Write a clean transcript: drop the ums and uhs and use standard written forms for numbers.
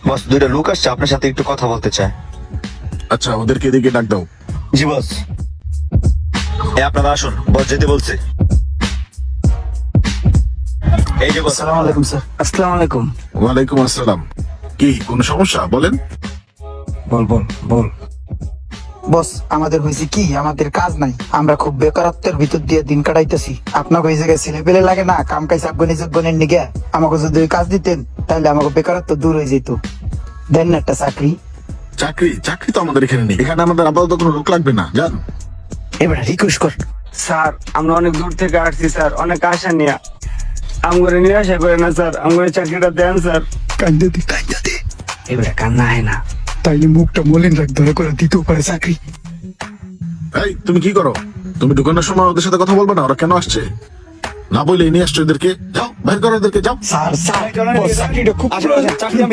বস, দুইটা লোক আসছে, আপনার সাথে একটু কথা বলতে চায়। আচ্ছা, ওদেরকে এদিকে ডাক দাও। জি বস। আপনারা আসুন, বস যেতে বলছে। এই যে বস। আসসালামু আলাইকুম স্যার। আসসালামু আলাইকুম। ওয়ালাইকুম আসসালাম। কি কোনো সমস্যা বলেন? বল বল বল। বস, আমাদের হয়েছে কি, আমাদের কাজ নাই, আমরা খুব বেকারত্বের ভিতর দিয়ে দিন কাটাইতেছি। আপনাকে ওই জায়গায় ছেলে পেলে লাগে না, কাম কাজ আফগানি জগনের নিগে আমাকে যদি ওই কাজ দিতেন তাহলে আমাকে বেকারত্ব দূর হয়ে যেত। দেন না একটা চাকরি। চাকরি? চাকরি তো আমাদের এখানে নেই। এখানে আমাদের আপাতত কোনো লোক লাগবে না, জান। এবার রিকোয়েস্ট কর। স্যার, আমরা অনেক দূর থেকে আসছি স্যার, অনেক আশা নিয়ে। আমগরে নিরাশা করে না স্যার, আমগরে চাকরিটা দেন স্যার। কান্দে দি কান্দে দি। এবারে কান্না হয় না, তাইলে মুখটা মলিন রাখ, ধরে করে দিতেও পারে চাকরি। এই, তুমি কি করো? তুমি দোকানের সময় ওদের সাথে কথা বলবে না? ওরা কেন আসছে না বলে নিয়ে আসছো এদেরকে। যাও, বাইর করো এদেরকে, যাও। স্যার স্যার, বস চাকরিটা খুব প্রয়োজন।